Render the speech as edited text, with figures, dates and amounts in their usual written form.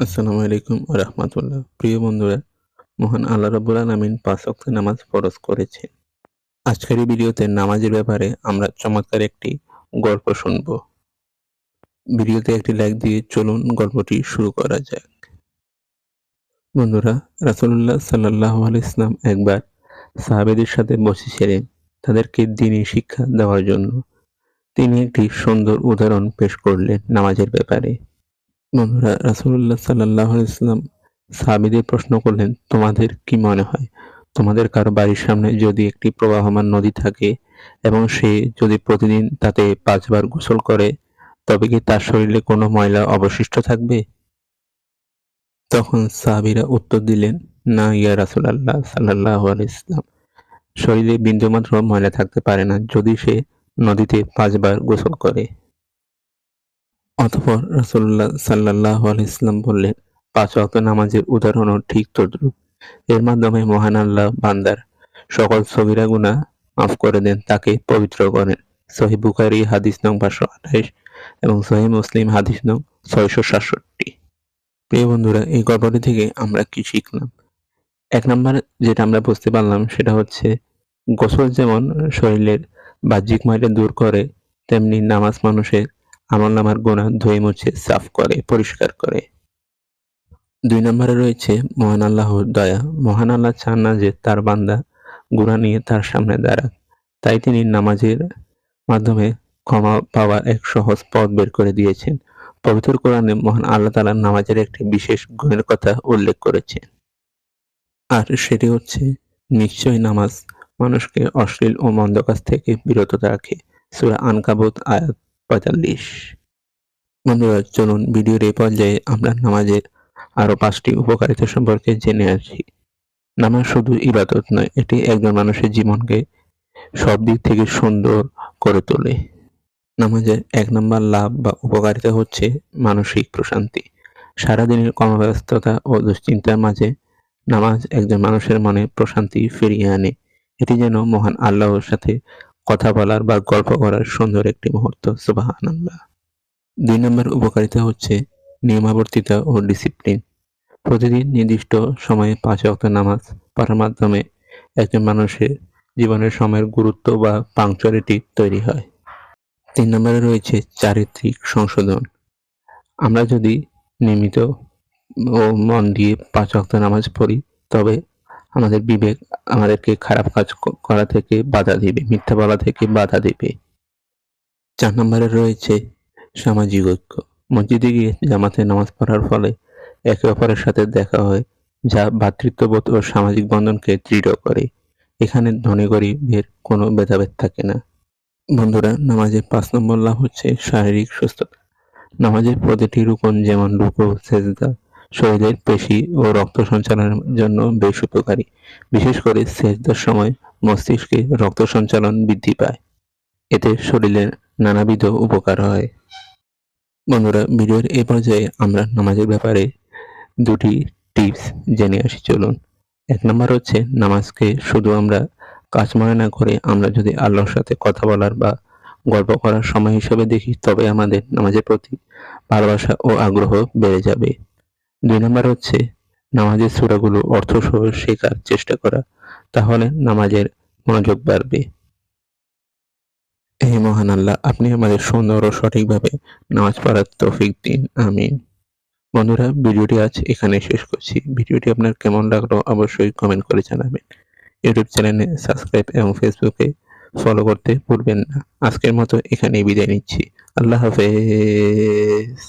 আসসালামু আলাইকুম ওয়া রাহমাতুল্লাহ। প্রিয় বন্ধুরা, মহান আল্লাহ রাব্বুল আলামিন ৫ ওয়াক্ত নামাজ ফরজ করেছেন। আজকের এই ভিডিওতে নামাজের ব্যাপারে আমরা চমৎকার একটি গল্প শুনব। ভিডিওতে একটি লাইক দিয়ে চলুন গল্পটি শুরু করা যাক। বন্ধুরা, রাসূলুল্লাহ সাল্লাল্লাহু আলাইহি ওয়াসাল্লাম একবার সাহাবীদের সাথে বসেছিলেন তাদেরকে দ্বীনি শিক্ষা দেওয়ার জন্য। তিনি একটি সুন্দর উদাহরণ পেশ করলেন নামাজের ব্যাপারে। বন্ধুরা, রাসূলুল্লাহ সাল্লাল্লাহু আলাইহি ওয়াসাল্লাম সাহাবীদের প্রশ্ন করলেন, তোমাদের কি মনে হয়, তোমাদের কারো বাড়ির সামনে যদি একটি প্রবাহমান নদী থাকে এবং সে যদি প্রতিদিন তাতে ৫ বার গোসল করে, তবে কি তার শরীরে কোনো ময়লা অবশিষ্ট থাকবে? তখন সাহাবীরা উত্তর দিলেন, না ইয়া রাসূলাল্লাহ সাল্লাল্লাহু আলাইহি ওয়াসাল্লাম, শরীরে বিন্দুমাত্র ময়লা থাকতে পারে না যদি সে নদীতে ৫ বার গোসল করে। অতঃপর রাসূলুল্লাহ সাল্লাল্লাহু আলাইহি ওয়াসাল্লাম বললেন, ৫ ওয়াক্ত নামাজের উদাহরণও ঠিক তদ্রূপ। এর মাধ্যমে মহান আল্লাহ বান্দার সকল সগীরা গুনাহ মাফ করে দেন, তাকে পবিত্র করেন। সহিহ বুখারী হাদিস নং ৫২৮ এবং সহিহ মুসলিম হাদিস নং ৬৬৭। প্রিয় বন্ধুরা, এই গল্পটি থেকে আমরা কি শিখলাম? ১ নাম্বার যেটা আমরা বুঝতে পারলাম সেটা হচ্ছে, গোসল যেমন শরীরের বাহ্যিক ময়লা দূর করে, তেমনি নামাজ মানুষের আমলনামার গুনাহ ধুয়ে মুছে সাফ করে, পরিষ্কার করে। ২ নম্বরে রয়েছে মহান আল্লাহর দয়া। মহান আল্লাহ চান না যে তার বান্দা গুনাহ নিয়ে তার সামনে দাঁড়াক। তাই তিনি নামাজের মাধ্যমে ক্ষমা পাওয়ার এক সহজ পথ বের করে দিয়েছেন। পবিত্র কোরআনে মহান আল্লাহ তাআলা নামাজের একটি বিশেষ গুণের কথা উল্লেখ করেছেন। আর সেটি হচ্ছে, নিশ্চয়ই নামাজ মানুষকে অশ্লীল ও মন্দ কাজ থেকে বিরত রাখে। সূরা আনকাবুত আয়াত ৪৫। বন্ধুরা, চলুন ভিডিওর এই পর্যায়ে আমরা নামাজের আরো ৫টি উপকারিতা সম্পর্কে জেনে আসি। নামাজ শুধু ইবাদত নয়, এটি একজন মানুষের জীবনকে সব দিক থেকে সুন্দর করে তোলে। নামাজের ১ নম্বর লাভ বা উপকারিতা হচ্ছে মানসিক প্রশান্তি। সারাদিনের কর্মব্যস্ততা ও দুশ্চিন্তার মাঝে নামাজ একজন মানুষের মনে প্রশান্তি ফিরিয়ে আনে। এটি যেন মহান আল্লাহর সাথে কথা বলার বা গল্প করার সুন্দর একটি মুহূর্ত। সুবহানাল্লাহ। ২ নম্বর উপকারিতা হচ্ছে নিয়মাবর্তিতা ও ডিসিপ্লিন। প্রতিদিন নির্দিষ্ট সময়ে ৫ ওয়াক্ত নামাজ পড়ার মাধ্যমে একজন মানুষের জীবনের সময়ের গুরুত্ব বা পাংচুয়ালিটি তৈরি হয়। ৩ নম্বরে রয়েছে চারিত্রিক সংশোধন। আমরা যদি নিয়মিত ও মন দিয়ে ৫ ওয়াক্ত নামাজ পড়ি, তবে আমাদের বিবেক আমাদেরকে খারাপ কাজ করা থেকে বাধা দিবে, মিথ্যা বলা থেকে বাধা দিবে। ৪ নম্বরে রয়েছে সামাজিক ঐক্য। মসজিদে গিয়ে জামাতে নামাজ পড়ার ফলে একে অপরের সাথে দেখা হয়, যা ভ্রাতৃত্ববোধ ও সামাজিক বন্ধনকে দৃঢ় করে। এখানে ধনী-গরিবের কোনো ভেদাভেদ থাকে না। বন্ধুরা, নামাজের ৫ নম্বর লাভ হচ্ছে শারীরিক সুস্থতা। নামাজের প্রতিটি রুকন যেমন রুকু, সেজদা শরীরের পেশি ও রক্ত সঞ্চালনের জন্য বেশ উপকারী। বিশেষ করে সেজদার সময় মস্তিষ্কে রক্ত সঞ্চালন বৃদ্ধি পায়। এতে শরীরের নানাবিধ উপকার হয়। বন্ধুরা, ভিডিওর এই পর্যায়ে আমরা নামাজের ব্যাপারে ২টি টিপস জেনে আসি চলুন। ১ নম্বর হচ্ছে, নামাজকে শুধু আমরা কাজ মনে না করে আমরা যদি আল্লাহর সাথে কথা বলার বা গল্প করার সময় হিসেবে দেখি, তবে আমাদের নামাজের প্রতি ভালোবাসা ও আগ্রহ বেড়ে যাবে। ২ নম্বর হচ্ছে, নামাজের সূরাগুলো অর্থসহ শেখার চেষ্টা করা। তাহলে নামাজের মনোযোগ বাড়বে। হে মহান আল্লাহ, আপনি আমাদের সুন্দর ও সঠিকভাবে নামাজ পড়ার তৌফিক দিন। আমিন। বন্ধুরা, ভিডিওটি আজ এখানে শেষ করছি। ভিডিওটি আপনার কেমন লাগলো অবশ্যই কমেন্ট করে জানাবেন। ইউটিউব চ্যানেলে সাবস্ক্রাইব এবং ফেসবুকে ফলো করতে ভুলবেন না। আজকের মতো এখানেই বিদায় নিচ্ছি। আল্লাহ হাফেজ।